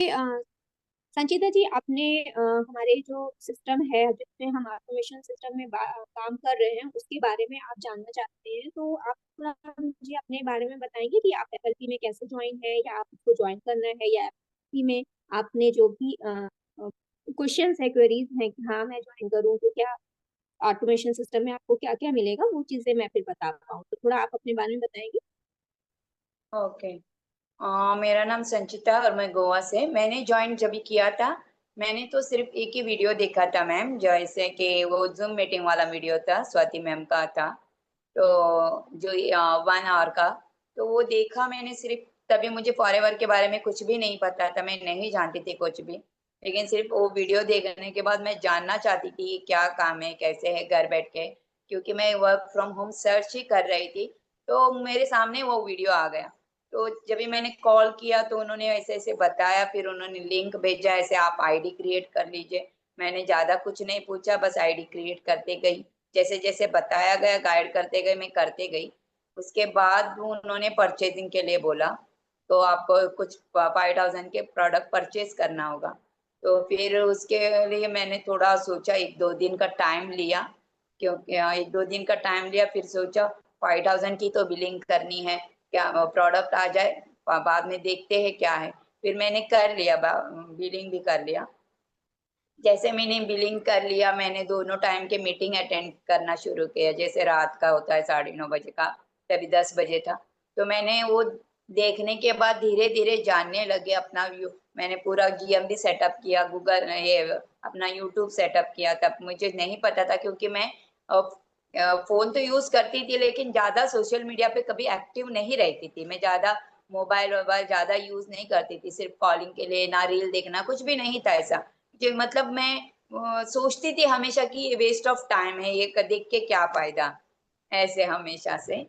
संचिता जी, आपने हमारे जो सिस्टम है जिसमें हम ऑटोमेशन सिस्टम में काम कर रहे हैं उसके बारे में आप जानना चाहते हैं, तो आप थोड़ा मुझे अपने बारे में बताएंगे कि आप एफएलपी में कैसे ज्वाइन है, या आपको ज्वाइन करना है, या एफएलपी में आपने जो भी क्वेश्चंस है, क्वेरीज हैं कि हाँ मैं ज्वाइन करूँ तो क्या ऑटोमेशन सिस्टम में आपको क्या क्या मिलेगा, वो चीजें मैं फिर बता पाऊँ। तो थोड़ा आप अपने बारे में बताएंगे। ओके। मेरा नाम संचिता और मैं गोवा से। मैंने ज्वाइन जब भी किया था, मैंने तो सिर्फ एक ही वीडियो देखा था मैम, जैसे कि वो जूम मीटिंग वाला वीडियो था, स्वाति मैम का था। तो जो 1 आवर का, तो वो देखा मैंने सिर्फ। तभी मुझे फॉरएवर के बारे में कुछ भी नहीं पता था, मैं नहीं जानती थी कुछ भी। लेकिन सिर्फ वो वीडियो देखने के बाद मैं जानना चाहती थी क्या काम है, कैसे है घर बैठ के, क्योंकि मैं वर्क फ्रॉम होम सर्च ही कर रही थी। तो मेरे सामने वो वीडियो आ गया। तो जब भी मैंने कॉल किया तो उन्होंने ऐसे ऐसे बताया, फिर उन्होंने लिंक भेजा, ऐसे आप आईडी क्रिएट कर लीजिए। मैंने ज्यादा कुछ नहीं पूछा, बस आईडी क्रिएट करते गई। जैसे जैसे बताया गया गाइड करते गए, मैं करते गई। उसके बाद उन्होंने परचेजिंग के लिए बोला, तो आपको कुछ 5,000 के प्रोडक्ट परचेज करना होगा। तो फिर उसके लिए मैंने थोड़ा सोचा, 1-2 दिन का टाइम लिया। क्योंकि 1-2 दिन का टाइम लिया, फिर सोचा 5,000 की तो बिलिंग करनी है, क्या प्रोडक्ट आ जाए बाद में देखते हैं क्या है। फिर मैंने कर लिया, बिलिंग भी कर लिया। जैसे मैंने बिलिंग कर लिया, मैंने दोनों टाइम के मीटिंग अटेंड करना शुरू किया। जैसे रात का होता है 9:30 बजे का, तभी 10 बजे था। तो मैंने वो देखने के बाद धीरे धीरे जानने लगे अपना मैंने पूरा जीएमबी सेटअप किया, गूगल ये अपना यूट्यूब सेटअप किया। तब मुझे नहीं पता था, क्योंकि मैं फोन तो यूज करती थी, लेकिन ज्यादा सोशल मीडिया पे कभी एक्टिव नहीं रहती थी। मैं ज्यादा मोबाइल वोबाइल ज्यादा यूज नहीं करती थी, सिर्फ कॉलिंग के लिए, ना रील देखना, कुछ भी नहीं था ऐसा। कि मतलब मैं सोचती थी हमेशा कि ये वेस्ट ऑफ टाइम है, ये देख के क्या फायदा, ऐसे हमेशा से।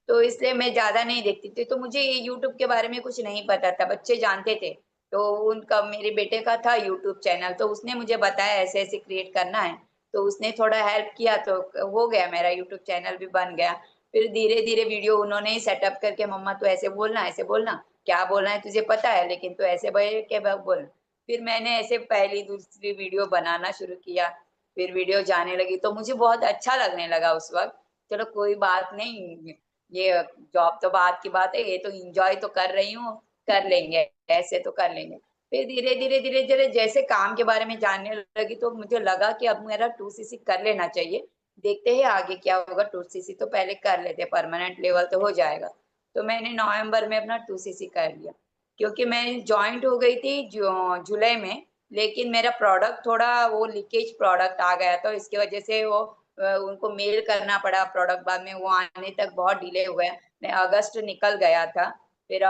तो इसलिए मैं ज्यादा नहीं देखती थी। तो मुझे ये यूट्यूब के बारे में कुछ नहीं पता था, बच्चे जानते थे। तो उनका, मेरे बेटे का था यूट्यूब चैनल, तो उसने मुझे बताया ऐसे ऐसे क्रिएट करना है। तो उसने थोड़ा हेल्प किया, तो हो गया, मेरा यूट्यूब चैनल भी बन गया। फिर धीरे धीरे वीडियो उन्होंने ही सेटअप करके, मम्मा तू ऐसे बोलना, ऐसे बोलना, क्या बोलना है तुझे पता है, लेकिन तू ऐसे बोल के बोल। फिर मैंने ऐसे पहली दूसरी वीडियो बनाना शुरू किया। फिर वीडियो जाने लगी तो मुझे बहुत अच्छा लगने लगा उस वक्त। चलो कोई बात नहीं, ये जॉब तो बात की बात है, ये तो इंजॉय तो कर रही हूँ, कर लेंगे, ऐसे तो कर लेंगे। फिर धीरे धीरे धीरे धीरे जैसे काम के बारे में जानने लगी, तो मुझे लगा कि अब मेरा 2cc कर लेना चाहिए। देखते हैं आगे क्या होगा। 2cc तो पहले कर लेते, परमानेंट लेवल तो हो जाएगा। तो मैंने नवंबर में अपना 2cc कर लिया। क्योंकि मैं जॉइंट हो गई थी जुलाई में, लेकिन मेरा प्रोडक्ट थोड़ा वो लीकेज प्रोडक्ट आ गया, तो इसकी वजह से वो उनको मेल करना पड़ा प्रोडक्ट, बाद में वो आने तक बहुत डिले हो गया। अगस्त निकल गया था। फिर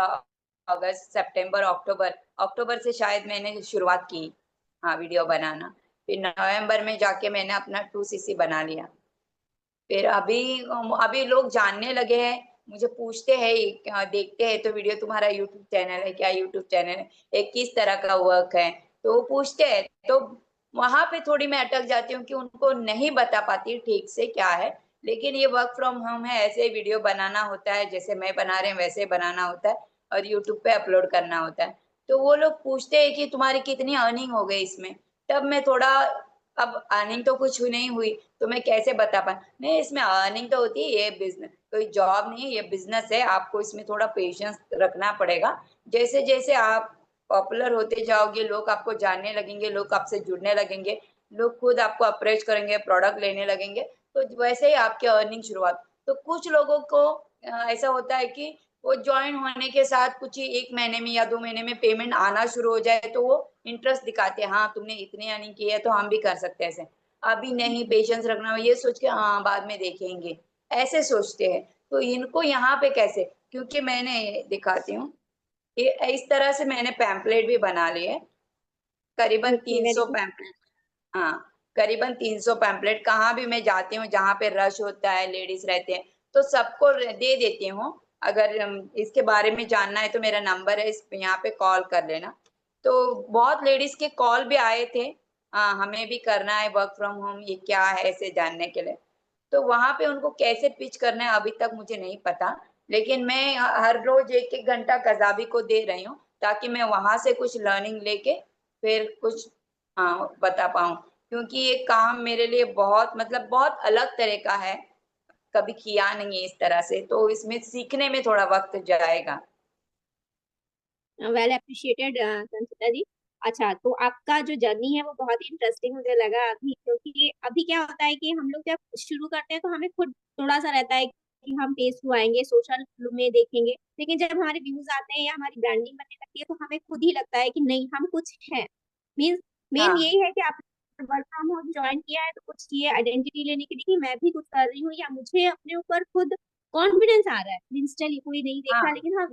अगस्त सितंबर अक्टूबर, अक्टूबर से शायद मैंने शुरुआत की, हाँ, वीडियो बनाना। फिर नवंबर में जाके मैंने अपना 2cc बना लिया। फिर अभी लोग जानने लगे हैं, मुझे पूछते हैं, देखते हैं तो वीडियो, तुम्हारा यूट्यूब चैनल है क्या, यूट्यूब चैनल है, एक किस तरह का वर्क है, तो वो पूछते हैं। तो वहां पे थोड़ी मैं अटक जाती हूँ कि उनको नहीं बता पाती ठीक से क्या है। लेकिन ये वर्क फ्रॉम होम है, ऐसे वीडियो बनाना होता है, जैसे मैं बना रहे हैं वैसे बनाना होता है, और यूट्यूब पे अपलोड करना होता है। तो वो लोग पूछते हैं कि तुम्हारी कितनी अर्निंग हो गई इसमें। तब मैं थोड़ा, अब अर्निंग तो कुछ नहीं हुई, तो मैं कैसे बता पा, नहीं इसमें अर्निंग तो होती है, ये बिजनेस कोई जॉब नहीं है, ये बिजनेस है, आपको इसमें थोड़ा पेशेंस रखना पड़ेगा। जैसे जैसे आप पॉपुलर होते जाओगे, लोग आपको जानने लगेंगे, लोग आपसे जुड़ने लगेंगे, लोग खुद आपको अप्रोच करेंगे, प्रोडक्ट लेने लगेंगे, तो वैसे ही आपकी अर्निंग शुरुआत। तो कुछ लोगों को ऐसा होता है कि वो ज्वाइन होने के साथ कुछ ही 1 महीने में या 2 महीने में पेमेंट आना शुरू हो जाए, तो वो इंटरेस्ट दिखाते हैं, हाँ तुमने इतनी अर्निंग की है तो हम भी कर सकते हैं ऐसे। अभी नहीं, पेशेंस रखना, ये सोच के हाँ बाद में देखेंगे, ऐसे सोचते हैं। तो इनको यहाँ पे कैसे, क्योंकि मैंने दिखाती हूँ, ये इस तरह से मैंने पैम्पलेट भी बना लिए, करीबन ओके, 300 वेरी पैम्पलेट। हाँ, करीबन 300 पैम्पलेट, कहाँ भी मैं जाती हूँ जहाँ पे रश होता है, लेडीज रहते हैं, तो सबको दे देती हूँ। अगर इसके बारे में जानना है तो मेरा नंबर है, इस यहाँ पे कॉल कर लेना। तो बहुत लेडीज के कॉल भी आए थे, हाँ हमें भी करना है वर्क फ्रॉम होम, ये क्या है, ऐसे जानने के लिए। तो वहां पे उनको कैसे पिच करना है अभी तक मुझे नहीं पता। लेकिन मैं हर रोज 1-1 घंटा कजाबी को दे रही हूँ, ताकि मैं वहां से कुछ लर्निंग लेके फिर कुछ बता पाऊँ, क्योंकि ये काम मेरे लिए बहुत मतलब बहुत अलग तरह का है, कभी किया नहीं है इस तरह से, तो इसमें सीखने में थोड़ा वक्त जाएगा। वेल अप्रिशिएटेड संचिता जी। अच्छा, तो आपका जो जर्नी है वो बहुत ही इंटरेस्टिंग मुझे लगा अभी, क्योंकि अभी क्या होता है कि हम लोग जब शुरू करते हैं तो हमें खुद थोड़ा सा रहता है कि हम पेज थ्रू आएंगे, सोशल में देखेंगे, लेकिन जब हमारे व्यूज आते हैं या हमारी ब्रांडिंग बनने लगती है तो हमें खुद ही लगता है कि नहीं, हम कुछ हैं। मीन्स मेन हाँ, यही है कि आप वर्क फ्रॉम होम ज्वाइन किया है तो कुछ ये आइडेंटिटी लेने के लिए कि मैं भी कुछ कर रही हूँ, या मुझे अपने ऊपर खुद कॉन्फिडेंस आ रहा है। मीन्स चलिए कोई नहीं देख रहा, हाँ, लेकिन हाँ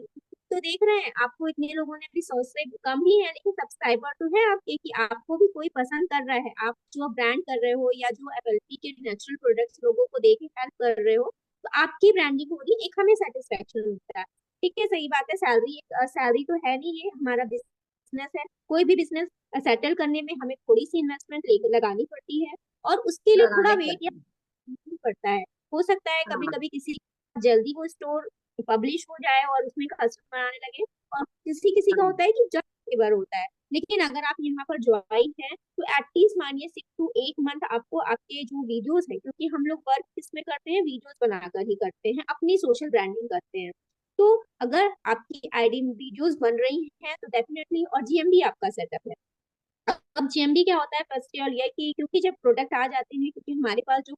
तो देख रहे हैं आपको, इतने लोगों ने अपनी 100 से कम ही है लेकिन सब्सक्राइबर तो है आपके, कि आपको भी कोई पसंद कर रहा है, आप जो ब्रांड कर रहे हो या जो एफएलपी के नेचुरल प्रोडक्ट्स लोगों को दे के हेल्प कर रहे हो, तो आपकी ब्रांडिंग होगी, एक हमें सेटिस्फेक्शन मिलता है। ठीक है, सही बात है। सैलरी सैलरी तो है नहीं, ये हमारा बिजनेस है। कोई भी बिजनेस सेटल करने में हमें थोड़ी सी इन्वेस्टमेंट लगानी पड़ती है, और उसके लिए थोड़ा लगाने वेट या पड़ते हैं। पड़ता है। हो सकता है कभी हाँ, कभी किसी जल्दी वो स्टोर पब्लिश हो जाए और उसमें कस्टमर आने लगे, और किसी किसी का हाँ, होता है कि जब फेवर होता है। लेकिन अगर आप यहाँ पर ज्वाइन है तो एटलीस्ट मानिए 6 to 8 मंथ आपको आपके जो वीडियोस है, क्योंकि हम लोग वर्क किसमें करते हैं, वीडियोस बनाकर ही करते हैं, अपनी सोशल ब्रांडिंग करते हैं। तो अगर आपकी आईडी वीडियोस बन रही हैं तो डेफिनेटली, और जीएमबी आपका सेटअप है। अब जीएमबी क्या होता है, फर्स्ट ईयर ये कि क्योंकि जब प्रोडक्ट आ जाते हैं, क्योंकि हमारे पास जो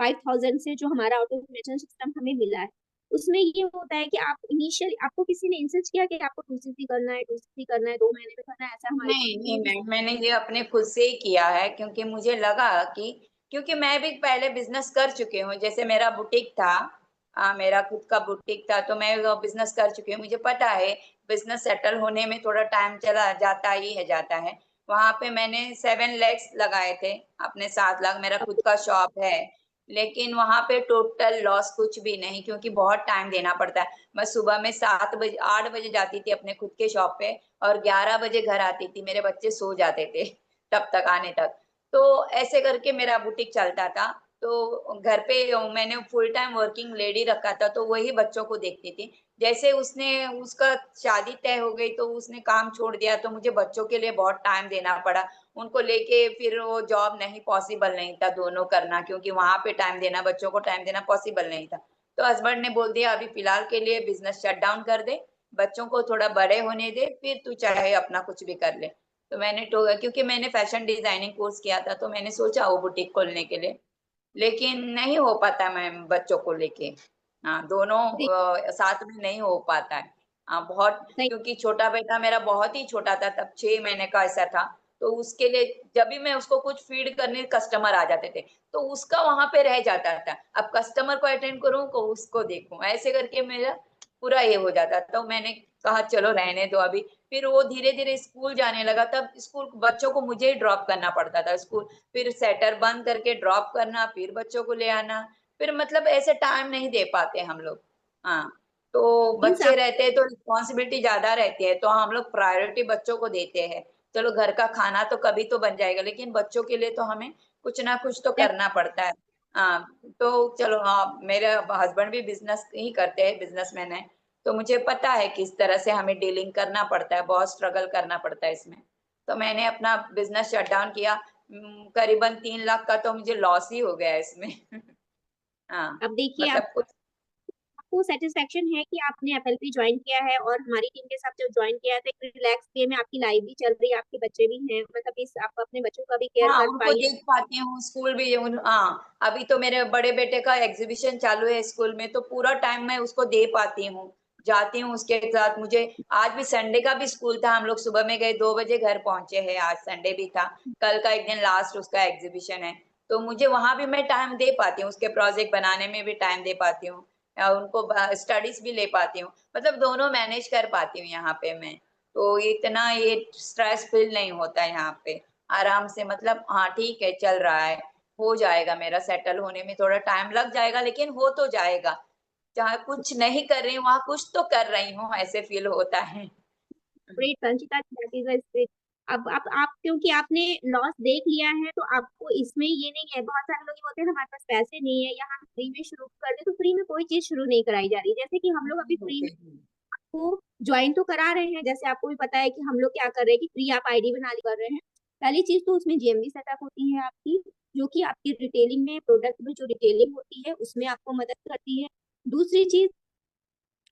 5,000 से जो हमारा ऑटोमेशन सिस्टम हमें मिला है, उसमें ये होता है कि आप इनिशियल आपको किसी ने इंसिस्ट किया कि आपको 2cc करना है, 2cc करना है, 2 महीने में करना है, ऐसा हमारे नहीं कंपनी नहीं में मैम, मैंने ये अपने खुद से ही किया है, क्योंकि मुझे लगा कि क्योंकि मैं भी पहले बिजनेस कर चुकी हूँ, जैसे मेरा बुटीक था। मेरा खुद का बुटीक था, तो मैं बिजनेस कर चुकी हूँ, मुझे पता है बिजनेस सेटल होने में थोड़ा टाइम चला जाता ही है जाता है। वहां पे मैंने 7 लैक्स लगाए थे, अपने 7 लाख मेरा खुद का शॉप है, लेकिन वहां पे टोटल लॉस कुछ भी नहीं, क्योंकि बहुत टाइम देना पड़ता है। मैं सुबह में 7 बजे 8 बजे जाती थी अपने खुद के शॉप पे, और 11 बजे घर आती थी, मेरे बच्चे सो जाते थे तब तक आने तक। तो ऐसे करके मेरा बुटीक चलता था। तो घर पे मैंने फुल टाइम वर्किंग लेडी रखा था, तो वही बच्चों को देखती थी। जैसे उसने उसका शादी तय हो गई तो उसने काम छोड़ दिया, तो मुझे बच्चों के लिए बहुत टाइम देना पड़ा। उनको लेके फिर वो जॉब नहीं, पॉसिबल नहीं था दोनों करना, क्योंकि वहां पे टाइम देना, बच्चों को टाइम देना पॉसिबल नहीं था। तो हस्बैंड ने बोल दिया अभी फिलहाल के लिए बिजनेस शट डाउन कर दे, बच्चों को थोड़ा बड़े होने दे, फिर तू चाहे अपना कुछ भी कर ले। तो मैंने तो क्योंकि मैंने फैशन डिजाइनिंग कोर्स किया था, तो मैंने सोचा वो बुटीक खोलने के लिए, लेकिन नहीं हो पाता मैम बच्चों को लेके। हाँ, दोनों जी, साथ में नहीं हो पाता है। बहुत, सही। क्योंकि छोटा बेटा मेरा बहुत ही छोटा था तब, 6 महीने का ऐसा था। तो उसके लिए जब भी मैं उसको कुछ फीड करने कस्टमर आ जाते थे, तो उसका वहां पे रह जाता था। अब कस्टमर को अटेंड करूं को उसको देखूं, ऐसे करके मेरा पूरा ये हो जाता। तो मैंने कहा चलो रहने दो अभी। फिर वो धीरे धीरे स्कूल जाने लगा, तब स्कूल बच्चों को मुझे ही ड्रॉप करना पड़ता था स्कूल, फिर सेटर बंद करके ड्रॉप करना, फिर बच्चों को ले आना, फिर मतलब ऐसे टाइम नहीं दे पाते हम लोग। हाँ, तो मीन्स बच्चे रहते हैं तो रिस्पॉन्सिबिलिटी ज्यादा रहती है, तो हम लोग प्रायोरिटी बच्चों को देते हैं। चलो घर का खाना तो कभी तो बन जाएगा, लेकिन बच्चों के लिए तो हमें कुछ ना कुछ तो आप करना पड़ता है। हाँ, तो चलो, हाँ, मेरे हस्बैंड भी बिजनेस ही करते हैं, बिजनेसमैन है। तो मुझे पता है किस तरह से हमें डीलिंग करना पड़ता है, बहुत स्ट्रगल करना पड़ता है इसमें। तो मैंने अपना बिजनेस शट डाउन किया। करीबन 3 लाख का तो मुझे लॉस ही हो गया इसमें। हाँ, अब देखिए, मतलब कुछ। आपको सेटिस्फेक्शन है कि आपने एफएलपी ज्वाइन किया है और हमारी टीम के साथ जब ज्वाइन किया है तो एक रिलैक्स वे में आपकी लाइफ भी चल रही है, आपके बच्चे भी हैं, मतलब इस आप अपने बच्चों का भी केयर हाँ, कर उनको पाई देख पाती हूँ, स्कूल भी हाँ, अभी तो मेरे बड़े बेटे का एग्जीबिशन चालू है स्कूल में, तो पूरा टाइम मैं उसको दे पाती हूँ, जाती हूँ उसके साथ। मुझे आज भी संडे का भी स्कूल था, हम लोग सुबह में गए, 2 बजे घर पहुंचे हैं, आज संडे भी था। कल का एक दिन लास्ट उसका एग्जीबिशन है, तो मुझे वहां भी मैं टाइम दे पाती हूँ, उसके प्रोजेक्ट बनाने में भी टाइम दे पाती हूँ, या उनको स्टडीज भी ले पाती हूँ, मतलब दोनों मैनेज कर पाती हूँ यहाँ पे मैं। तो इतना ये स्ट्रेस फील नहीं होता है यहाँ पे, आराम से, मतलब हाँ ठीक है, चल रहा है, हो जाएगा, मेरा सेटल होने में थोड़ा टाइम लग जाएगा, लेकिन हो तो जाएगा। जहाँ कुछ नहीं कर रही हूँ वहां कुछ तो कर रही हूँ, ऐसे फील होता है। Great Sanchita, that is a spirit. अब आप क्योंकि आपने लॉस देख लिया है तो आपको इसमें ये नहीं है, बहुत सारे लोग ये बोलते हैं हमारे पास पैसे नहीं है या हम फ्री में शुरू कर दे, तो फ्री में कोई चीज शुरू नहीं कराई जा रही, जैसे कि हम लोग अभी नहीं फ्री होते हैं। आपको ज्वाइन तो करा रहे हैं, जैसे आपको भी पता है कि हम लोग क्या कर रहे हैं कि फ्री आप आईडी बना कर रहे हैं। पहली चीज तो उसमें जीएमवी सेटअप होती है आपकी, जो कि आपकी रिटेलिंग में, प्रोडक्ट में जो रिटेलिंग होती है उसमें आपको मदद करती है। दूसरी चीज,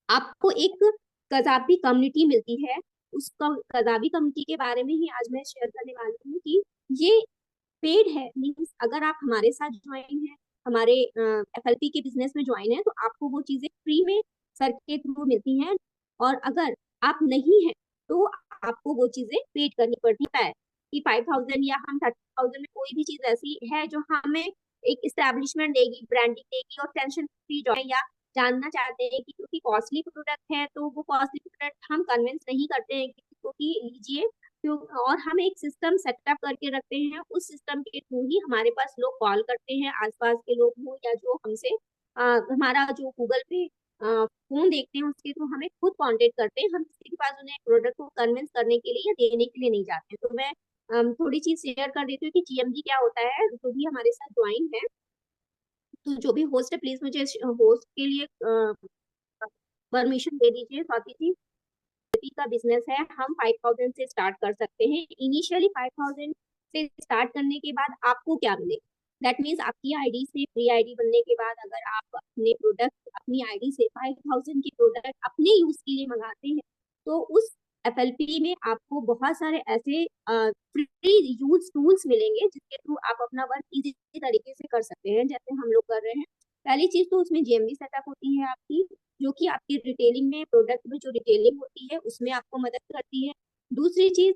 आपको एक कजाबी कम्युनिटी मिलती है। उस कजाबी कम्युनिटी के बारे में ही आज मैं शेयर करने वाली हूँ कि ये पेड है। मीन्स अगर आप हमारे साथ ज्वाइन है, हमारे एफएलपी के बिजनेस में ज्वाइन है, तो आपको वो चीजें फ्री में सर के थ्रू मिलती हैं। और अगर आप नहीं है तो आपको वो चीजें पेड करनी पड़ती है कि 5,000 या हम 30,000 में कोई भी चीज ऐसी है जो हमें एक इस्टेब्लिशमेंट देगी, ब्रांडिंग देगी, और टेंशन फ्री ज्वाइन, या जानना चाहते हैं कि क्योंकि कॉस्टली प्रोडक्ट है तो वो कॉस्टली प्रोडक्ट हम कन्विंस नहीं करते हैं किसी को कि लीजिए, क्यों, और हम एक सिस्टम सेटअप करके रखते हैं। उस सिस्टम के थ्रू ही हमारे पास लोग कॉल करते हैं, आसपास के लोग हो या जो हमसे हमारा जो गूगल पे फोन देखते हैं उसके थ्रू हमें खुद कांटेक्ट करते हैं। हम किसी के पास उन्हें प्रोडक्ट को कन्विंस करने के लिए या देने के लिए नहीं जाते हैं। तो मैं थोड़ी चीज शेयर कर देती हूँ कि जीएमजी क्या होता है। जो भी हमारे साथ ज्वाइन है, तो जो भी होस्ट है प्लीज मुझे होस्ट के लिए परमिशन दे दीजिए। स्वाति जी, का बिजनेस है, हम 5,000 से स्टार्ट कर सकते हैं। इनिशियली 5,000 से स्टार्ट करने के बाद आपको क्या मिलेगा, दैट मीन्स आपकी आईडी से, फ्री आईडी बनने के बाद अगर आप अपने प्रोडक्ट अपनी आईडी से 5,000 की प्रोडक्ट अपने यूज के लिए मंगाते हैं, तो उस एफएलपी में आपको बहुत सारे ऐसे फ्री यूज टूल्स मिलेंगे जिसके थ्रू आप अपना वर्क इजी तरीके से कर सकते हैं, जैसे हम लोग कर रहे हैं। पहली चीज तो उसमें जीएमवी सेटअप होती है आपकी, जो कि आपकी रिटेलिंग में, प्रोडक्ट में जो रिटेलिंग होती है उसमें आपको मदद करती है। दूसरी चीज,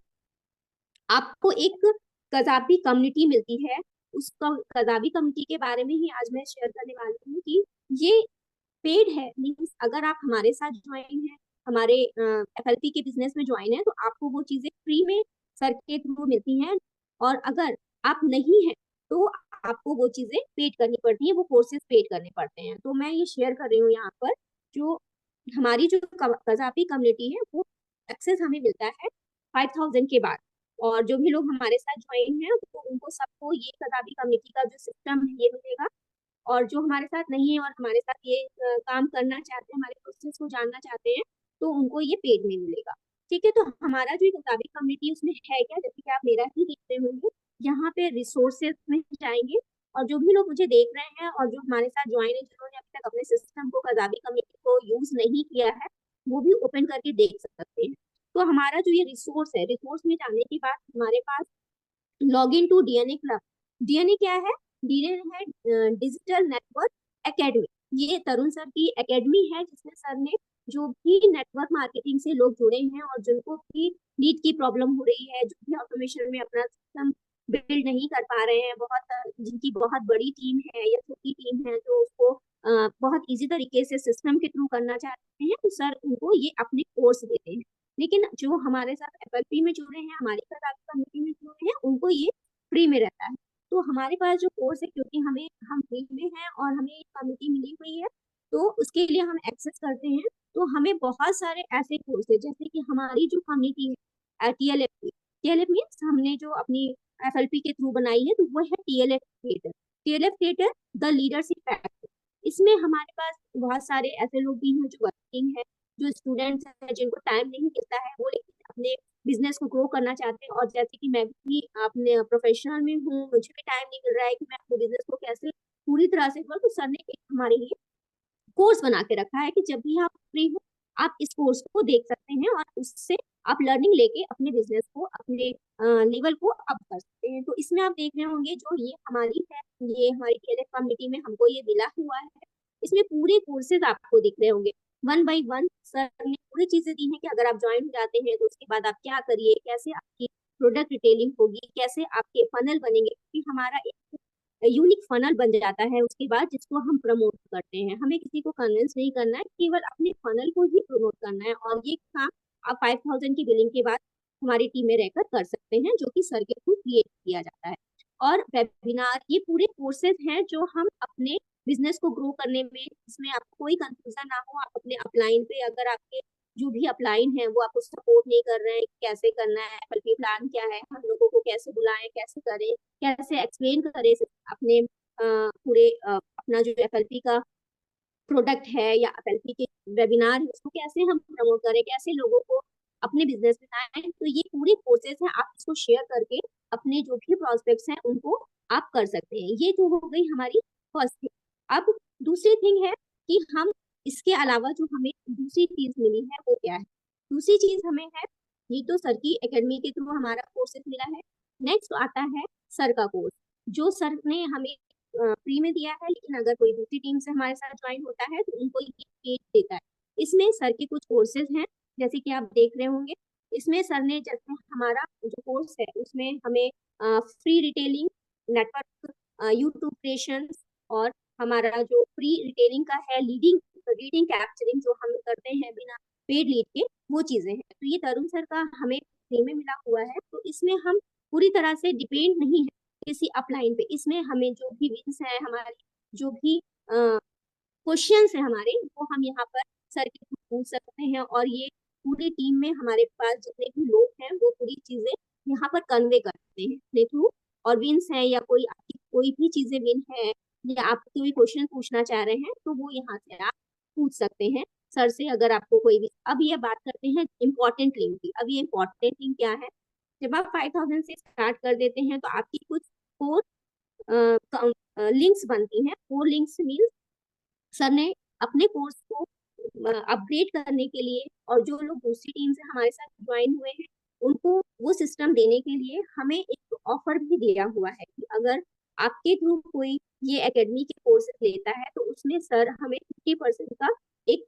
आपको एक कजाबी कम्युनिटी मिलती है। उस कजाबी कम्युनिटी के बारे में ही आज मैं शेयर करने वाली हूँ कि ये पेड है। मीन्स अगर आप हमारे साथ ज्वाइन है, हमारे एफएलपी के बिजनेस में ज्वाइन है, तो आपको वो चीजें फ्री में सर के थ्रू मिलती हैं। और अगर आप नहीं है तो आपको वो चीजें पेड करनी पड़ती है, वो कोर्सेज पेड करने पड़ते हैं। तो मैं ये शेयर कर रही हूँ यहाँ पर, जो हमारी जो कजापी कम्युनिटी है वो एक्सेस हमें मिलता है 5,000 के बाद। और जो भी लोग हमारे साथ ज्वाइन है तो उनको सबको ये कजाबी कम्युनिटी का जो सिस्टम है ये मिलेगा। और जो हमारे साथ नहीं है और हमारे साथ ये काम करना चाहते हैं, हमारे प्रोसेस को जानना चाहते हैं, तो उनको ये पेड में मिलेगा। ठीक है, तो हमारा जो कताबी कम्युनिटी उसमें है क्या, जैसे कि आप मेरा ही देख रहे होंगे, यहाँ पे रिसोर्सेज में जाएंगे, और जो भी लोग मुझे देख रहे हैं और जो हमारे साथ ज्वाइन है, जिन्होंने अभी तक अपने सिस्टम को, कताबी कम्युनिटी को यूज नहीं किया है, वो भी ओपन करके देख सकते हैं। तो हमारा जो ये रिसोर्स है, रिसोर्स में जाने के बाद हमारे पास log in to DNA club. DNA क्या है? डीएनए है डिजिटल नेटवर्क एकेडमी। ये तरुण सर की एकेडमी है, जिसमें सर ने जो भी नेटवर्क मार्केटिंग से लोग जुड़े हैं और जिनको भी नीट की प्रॉब्लम हो रही है, जो भी ऑटोमेशन में अपना सिस्टम बिल्ड नहीं कर पा रहे हैं, बहुत जिनकी बहुत बड़ी टीम है या छोटी टीम है, जो उसको बहुत इजी तरीके से सिस्टम के थ्रू करना चाहते हैं, तो सर उनको ये अपने कोर्स देते हैं। लेकिन जो हमारे साथ एफएलपी में जुड़े हैं, हमारी कम्युनिटी में जुड़े हैं, उनको ये फ्री में रहता है। तो हमारे पास जो कोर्स है, क्योंकि हम फ्री में हैं और हमें कम्युनिटी मिली हुई है, तो उसके लिए हम एक्सेस करते हैं। तो हमें बहुत सारे ऐसे कोर्स है, जैसे कि हमारी जो कम्युनिटी है टीएलएफ, टीएलएफ मीन्स हमने जो अपनी एफएलपी के थ्रू बनाई है, तो वो है TLF theatre. TLF theatre the leadership factor. इसमें हमारे पास बहुत सारे ऐसे लोग भी हैं जो वर्किंग है, जो स्टूडेंट्स हैं जिनको टाइम नहीं मिलता है, वो लेकिन अपने बिजनेस को ग्रो करना चाहते हैं। और जैसे कि मैं भी अपने प्रोफेशनल में हूँ, मुझे भी टाइम नहीं मिल रहा है कि मैं अपने बिजनेस को कैसे पूरी तरह से करूँ, तो सर ने एक हमारे लिए कोर्स बना के रखा है कि जब भी आप फ्री हो, आप इस कोर्स को देख सकते हैं और उससे आप लर्निंग लेके अपने बिजनेस को, अपने लेवल को अप कर सकते हैं। तो इसमें आप देख रहे होंगे, जो ये हमारी है, ये हमारी टीएलएफ कम्युनिटी में हमको ये मिला हुआ है। इसमें पूरे कोर्सेज आपको दिख रहे होंगे, वन बाई वन सर ने पूरी चीजें दी हैं कि अगर आप ज्वाइन हो जाते हैं तो उसके बाद आप क्या करिए, कैसे आपकी प्रोडक्ट रिटेलिंग होगी, कैसे आपके फनल बनेंगे, क्योंकि हमारा एक यूनिक फनल बन जाता है उसके बाद, जिसको हम प्रमोट करते हैं। हमें किसी को कन्विंस नहीं करना है, केवल अपने फनल को ही प्रमोट करना है। और ये काम आप 5,000 की बिलिंग के बाद हमारी टीम में रहकर कर सकते हैं, जो कि सर के थ्रू क्रिएट किया जाता है। और वेबिनार, ये पूरे कोर्सेज हैं जो हम अपने बिजनेस को ग्रो करने में, इसमें आपको कोई कंफ्यूजन ना हो। आप अपने अपलाइन पे, अगर आपके जो भी अपलाइन है वो आपको सपोर्ट नहीं कर रहे हैं, कैसे करना है, एफएलपी प्लान क्या है, हम लोगों को कैसे बुलाएं, कैसे करें, कैसे एक्सप्लेन करें अपने पूरे अपना जो एफएलपी का प्रोडक्ट है या एफएलपी के वेबिनार है, उसको कैसे हम प्रमोट करें, कैसे लोगों को अपने बिजनेस में लाएं, तो ये पूरी प्रोसेस है। आप इसको शेयर करके अपने जो भी प्रोस्पेक्ट्स हैं उनको आप कर सकते हैं। ये जो हो गई हमारी फर्स्ट थिंग। अब दूसरी थिंग है कि हम इसके अलावा जो हमें दूसरी चीज मिली है वो क्या है। दूसरी चीज हमें है, ये तो सर की एकेडमी के थ्रू हमारा कोर्सेज मिला है। नेक्स्ट आता है सर का कोर्स, जो सर ने हमें फ्री में दिया है, लेकिन अगर कोई दूसरी टीम से हमारे साथ ज्वाइन होता है तो उनको ये पेड देता है। इसमें सर के कुछ कोर्सेज हैं, जैसे कि आप देख रहे होंगे। इसमें सर ने, जैसे हमारा जो कोर्स है उसमें हमें free retailing, network, YouTube creations, और हमारा जो फ्री रिटेलिंग का है, लीडिंग रीडिंग कैप्चरिंग जो हम करते हैं बिना पेड लीड के, वो चीजें हैं। तो ये तरुण सर का हमें फ्री में मिला हुआ है, तो इसमें हम पूरी तरह से डिपेंड नहीं है किसी अपलाइन पे। इसमें हमें जो भी विंस है, हमारी जो भी क्वेश्चंस है हमारे, वो हम यहाँ पर सर के थ्रू पूछ सकते हैं। और ये पूरी टीम में हमारे पास जितने भी लोग हैं वो पूरी चीजें यहाँ पर कन्वे करते हैं अपने थ्रू। और विंस है या कोई आपकी कोई भी चीजें विन है या आप कोई क्वेश्चन पूछना चाह रहे हैं तो वो यहाँ से आप पूछ सकते हैं सर से, अगर आपको कोई भी। अब ये बात करते हैं इम्पोर्टेंट लिंक की। अब ये इम्पोर्टेंट लिंक क्या है, जब आप 5000 से स्टार्ट कर देते हैं तो आपकी कुछ फोर लिंक्स बनती हैं। फोर लिंक्स मीन्स सर ने अपने कोर्स को अपग्रेड करने के लिए, और जो लोग दूसरी टीम से हमारे साथ ज्वाइन हुए हैं उनको वो सिस्टम देने के लिए हमें एक ऑफर भी दिया हुआ है कि अगर आपके थ्रू कोई ये एकेडमी के कोर्सेज लेता है तो उसमें सर हमें 50% का एक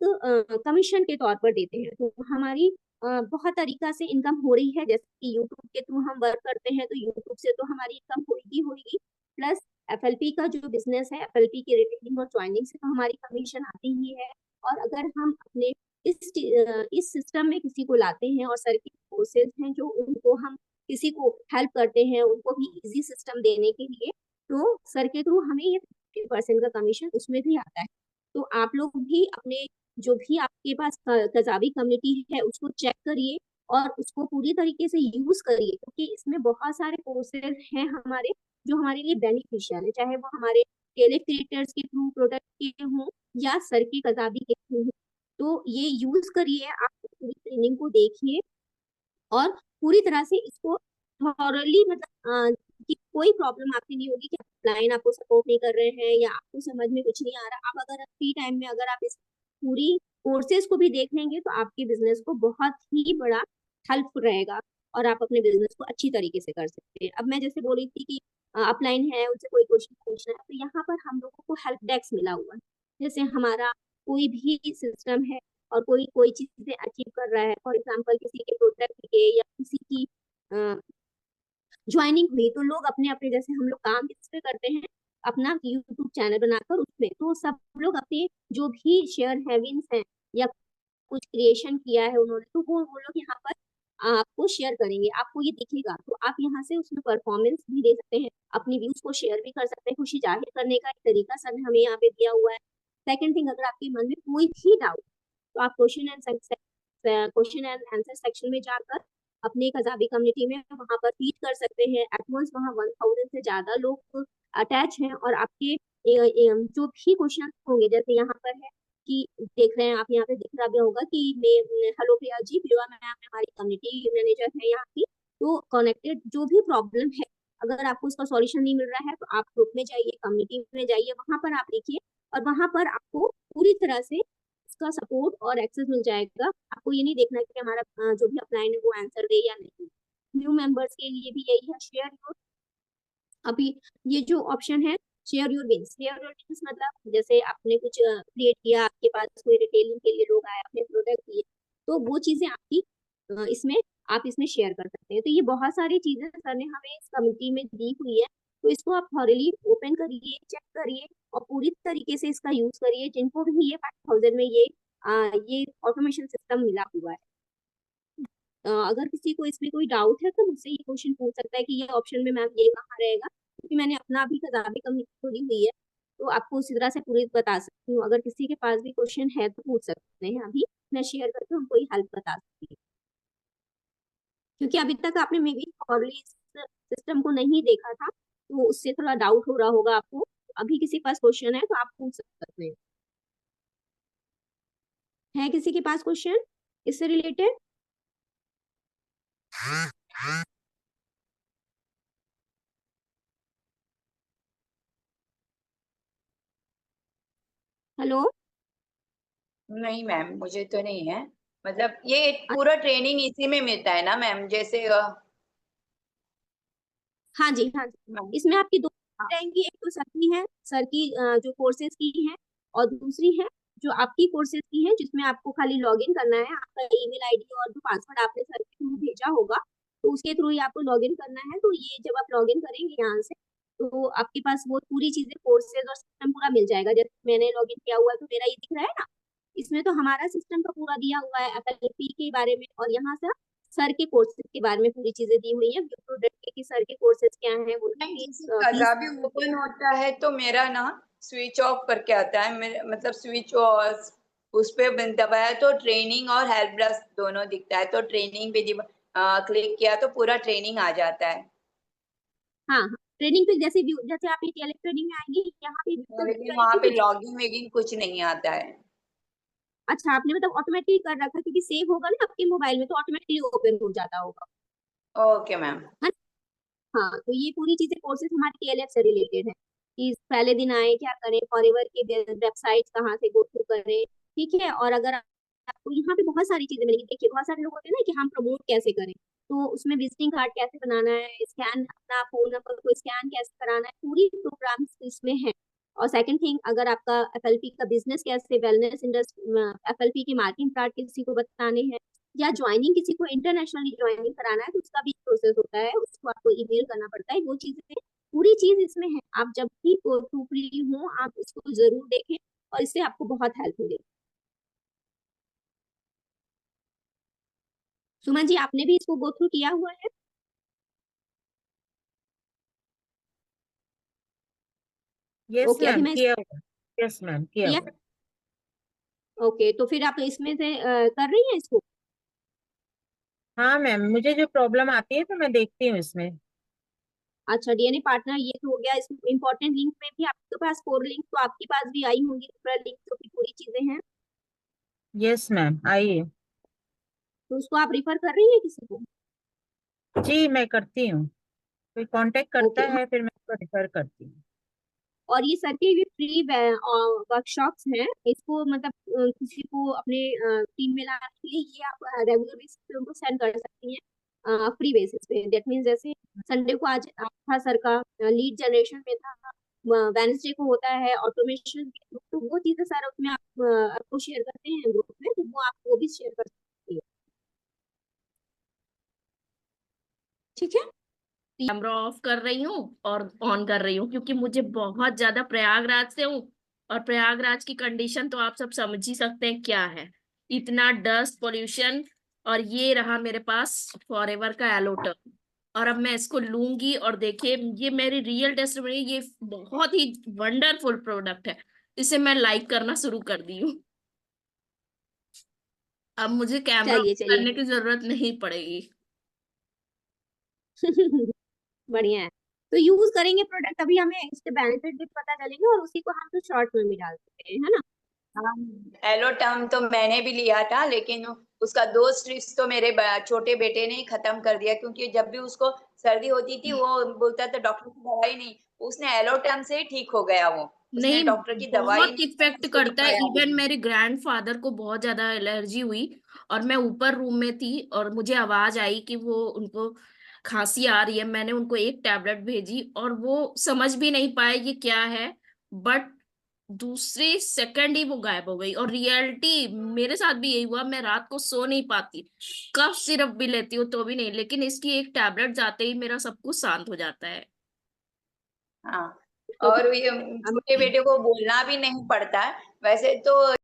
कमीशन के तौर पर देते हैं। तो हमारी बहुत तरीका से इनकम हो रही है। जैसे कि यूट्यूब के थ्रू हम वर्क करते हैं तो यूट्यूब से तो हमारी इनकम होगी होगी, प्लस एफएलपी का जो बिजनेस है, एफएलपी की रिटेलिंग और ज्वाइनिंग से तो हमारी कमीशन आती ही है। और अगर हम अपने इस सिस्टम में किसी को लाते हैं और सर के कोर्सेज हैं जो उनको हम किसी को हेल्प करते हैं उनको भी इजी सिस्टम देने के लिए, तो सर के थ्रू हमें ये 50% का कमीशन उसमें भी आता है। तो आप लोग भी अपने जो भी आपके पास कजावी कम्युनिटी है उसको चेक करिए और उसको पूरी तरीके से यूज करिए, क्योंकि इसमें बहुत सारे कोर्सेज हैं हमारे जो हमारे लिए बेनिफिशियल है, चाहे वो हमारे टेली क्रिएटर्स के थ्रू प्रोडक्ट के हों या सर की कजाबी के थ्रू हो। तो ये यूज करिए, आप पूरी ट्रेनिंग को देखिए और पूरी तरह से इसको थॉरली, मतलब कि कोई प्रॉब्लम आपकी नहीं होगी कि क्लाइंट आपको सपोर्ट नहीं कर रहे हैं या आपको समझ में कुछ नहीं आ रहा। आप अगर फ्री टाइम में अगर आप इस पूरी कोर्सेज को भी देख लेंगे तो आपके बिजनेस को बहुत ही बड़ा हेल्प रहेगा और आप अपने बिजनेस को अच्छी तरीके से कर सकते हैं। अब मैं जैसे बोल रही थी कि अपलाइन है, उनसे कोई क्वेश्चन पूछना है, तो यहाँ पर हम लोगों को हेल्प डेस्क मिला हुआ है। जैसे हमारा कोई भी सिस्टम है और कोई कोई चीजें अचीव कर रहा है, फॉर एग्जाम्पल किसी के प्रोडक्ट के या किसी की ज्वाइनिंग हुई, तो लोग अपने अपने, जैसे हम लोग काम किस पे करते हैं, अपना यूट्यूब चैनल बनाकर उसमें, तो सब लोग अपने जो भी शेयर हैविंग्स हैं या कुछ क्रिएशन किया है उन्होंने, तो वो लोग यहाँ पर आपको शेयर करेंगे, आपको ये दिखेगा। तो आप यहाँ से उसमें परफॉर्मेंस भी दे सकते हैं, अपनी व्यूज को शेयर भी कर सकते हैं। खुशी जाहिर करने का एक तरीका सर ने हमें यहाँ पे दिया हुआ है। सेकंड थिंग, अगर आपके मन में कोई भी डाउट, तो आप क्वेश्चन एंड आंसर सेक्शन में जाकर अपने कजाबी कम्युनिटी में वहां पर फीड कर सकते हैं। एटमोस्ट वहाँ 1000 से ज्यादा लोग अटैच हैं और आपके जो भी क्वेश्चन होंगे, जैसे यहाँ पर है कि देख रहे हैं आप, यहाँ पे दिख रहा भी होगा कि मैं, हेलो प्रिया जी, प्रिया मैम हमारी कम्युनिटी मैनेजर है यहाँ की। तो कनेक्टेड जो भी प्रॉब्लम है, अगर आपको उसका सॉल्यूशन नहीं मिल रहा है तो आप ग्रुप में जाइए, कम्युनिटी में जाइए, वहां पर आप लिखिए और वहां पर आपको पूरी तरह से उसका सपोर्ट और एक्सेस मिल जाएगा। आपको ये नहीं देखना कि हमारा जो भी अपलाइन है वो आंसर दे या नहीं। न्यू मेंबर्स के लिए भी यही है, शेयर योर, अभी ये जो ऑप्शन है share your wins. Share your wins मतलब जैसे आपने कुछ क्रिएट किया, आपके पास कोई रिटेलिंग के लिए लोग आए, अपने प्रोडक्ट दिए, तो वो चीजें आपकी इसमें आप इसमें शेयर कर सकते हैं। तो ये बहुत सारी चीजें सर ने हमें इस कमिटी में दी हुई है, तो इसको आप थॉरली ओपन करिए, चेक करिए और पूरी तरीके से इसका यूज करिए। जिनको भी ये 5000 में ये ऑटोमेशन सिस्टम मिला हुआ है, अगर किसी को इसमें कोई डाउट है तो मुझसे ये क्वेश्चन पूछ सकता है कि ये ऑप्शन में मैम ये कहाँ रहेगा, क्योंकि मैंने अपना अभी कजाबी कम्युनिटी खोली हुई है, तो आपको उसी तरह से पूरी बता सकती हूँ। अगर किसी के पास भी क्वेश्चन है तो पूछ सकते हैं, अभी मैं शेयर करके उनको ये हेल्प बता सकती हूँ, क्योंकि अभी तक आपने मे बी ऑलरेडी इस सिस्टम को नहीं देखा था, तो उससे थोड़ा डाउट हो रहा होगा आपको। अभी किसी के पास क्वेश्चन है तो आप पूछ सकते हैं। है किसी के पास क्वेश्चन इससे रिलेटेड? हेलो। नहीं मैम, मुझे तो नहीं है। मतलब ये पूरा ट्रेनिंग इसी में मिलता है ना मैम, जैसे हाँ जी, हाँ जी। मैम। इसमें आपकी दो हाँ। रहेंगी, एक तो सर की है, सर की जो कोर्सेज की है, और दूसरी है जो आपकी कोर्सेज की है, जिसमें आपको खाली लॉगिन करना है। आपका ईमेल आईडी और जो पासवर्ड आपने सर के थ्रू भेजा होगा, तो उसके थ्रू ही आपको लॉगिन करना है। तो ये जब आप लॉगिन करेंगे यहाँ से, तो आपके पास वो पूरी चीजें, कोर्सेज और सिस्टम पूरा मिल जाएगा। जैसे मैंने लॉगिन किया हुआ है तो मेरा ये दिख रहा है ना, इसमें तो हमारा सिस्टम का पूरा दिया हुआ है एफएलपी के बारे में, और यहाँ से सर के कोर्सेज के बारे में पूरी चीजें दी हुई है, प्रोडक्ट के कि सर के कोर्सेज क्या हैं, उनकी नहीं, फीस जैसे फीस। कदा भी ओपन होता है तो मेरा ना स्विच ऑफ करके आता है मेरे, मतलब स्विच ऑफ, उस पे दबाया तो ट्रेनिंग और हेल्प डेस्क दोनों दिखता है, तो ट्रेनिंग पे क्लिक किया तो पूरा ट्रेनिंग आ जाता है। हाँ हाँ, ट्रेनिंग पे जैसे भी, जैसे आप टेलर ट्रेनिंग में आएंगे, यहाँ पे व्यू लेकिन वहां करेंगे पे तो लॉगिन वेगिन कुछ नहीं आता है। अच्छा, आपने मतलब ऑटोमेटिकली कर रखा, क्योंकि सेव होगा ना आपके मोबाइल में तो ऑटोमेटिकली ओपन हो जाता होगा। Okay ma'am. है ना? हाँ, तो ये पूरी चीजें कोर्सेज हमारे टीएलएफ से रिलेटेड है, कि पहले दिन आए क्या करें, फॉरएवर के वेबसाइट कहाँ से गो थ्रू करें। ठीक है, और अगर आपको यहाँ पे बहुत सारी चीजें मिलेगी। देखिए, बहुत सारे लोग होते हैं ना कि हम प्रमोट कैसे करें, तो उसमें विजिटिंग कार्ड कैसे बनाना है, स्कैन अपना फोन नंबर को स्कैन कैसे कराना है, पूरी प्रोग्राम इसमें है। और सेकंड थिंग, अगर आपका एफएलपी का बिजनेस कैसे, वेलनेस इंडस्ट्री, एफएलपी के मार्केटिंग कार्ड किसी को बताने हैं, या ज्वाइनिंग किसी को इंटरनेशनली ज्वाइनिंग कराना है, तो उसका भी प्रोसेस होता है, उसको आपको ईमेल करना पड़ता है। वो चीजें, पूरी चीज इसमें है। आप जब भी गो थ्रू फ्री हो, आप इसको जरूर देखें, और इससे आपको बहुत हेल्प मिलेगी। सुमन जी, आपने भी इसको गो थ्रू किया हुआ है? यस ओके, अभी मैम, मैं किया हुआ। यस मैम, किया किया। हुआ। ओके, तो फिर आप इसमें से कर रही हैं इसको? हाँ मैम, मुझे जो प्रॉब्लम आती है तो मैं देखती हूँ इसमें। अच्छा, डीएनए पार्टनर ये तो हो गया। इसमें इंपॉर्टेंट लिंक में भी आपके पास 4 लिंक तो आपके पास भी आई होंगी, रेफरल लिंक, तो फिर पूरी चीजें हैं। यस मैम, आइए। तो उसको आप रिफर कर रही हैं किसी को? जी, मैं करती हूँ। कोई कांटेक्ट करता ओके। है फिर मैं उसको रेफर करती हूँ। और ये सर के भी फ्री वर्कशॉप्स हैं। इसको मतलब किसी को अपने टीम में लाने के लिए ये आप रेगुलर बेसिस पे उनको सेंड कर सकती हैं, फ्री बेसिस पे। दैट मीन्स जैसे संडे को आज था सर का, लीड जनरेशन में था, वेडनेसडे को होता है ऑटोमेशन, तो वो चीजें सर उसमें आपको शेयर करते हैं ग्रुप में, तो वो आप वो भी शेयर कर सकती है। ठीक है। कैमरा ऑफ कर रही हूँ और ऑन कर रही हूँ, क्योंकि मुझे बहुत ज्यादा, प्रयागराज से हूँ, और प्रयागराज की कंडीशन तो आप सब समझ ही सकते हैं क्या है। इतना डस्ट पोल्यूशन। और ये रहा मेरे पास फॉरएवर का एलोटर। और अब मैं इसको लूंगी, और देखिए ये मेरी रियल टेस्टिमनी, ये बहुत ही वंडरफुल प्रोडक्ट है। इसे मैं लाइक करना शुरू कर दी हूँ। अब मुझे कैमरा चलिए ऑफ चलिए। करने की जरूरत नहीं पड़ेगी। बढ़िया है। तो यूज करेंगे प्रोडक्ट, तभी हमें इसके बेनिफिट भी पता चलेंगे, और उसी को हम तो शॉर्ट में भी डाल सकते हैं, है ना? हाँ, एलो टर्म तो मैंने भी लिया था, लेकिन उसका 2 स्ट्रिप्स तो मेरे छोटे बेटे ने ही खत्म कर दिया, क्योंकि जब भी उसको सर्दी होती थी वो बोलता था डॉक्टर की दवाई नहीं, उसने एलो टर्म से ही ठीक हो गया वो। उसने नहीं, डॉक्टर की दवाई बहुत नहीं इफेक्ट उसको करता है। दिखाया भी इवन नहीं। मेरे ग्रैंडफादर को बहुत ज्यादा एलर्जी हुई, और मैं ऊपर रूम में थी, और मुझे आवाज आई कि वो उनको खांसी आ रही है। मैंने उनको एक टैबलेट भेजी, और वो समझ भी नहीं पाए ये क्या है, बट दूसरे सेकंड ही वो गायब हो गई। और रियलिटी मेरे साथ भी यही हुआ, मैं रात को सो नहीं पाती, कफ सिरप भी लेती हूँ तो भी नहीं, लेकिन इसकी एक टैबलेट जाते ही मेरा सब कुछ शांत हो जाता है। हाँ, तो और ये फिर छोटे बेटे को बोलना भी नहीं पड़ता है वैसे तो।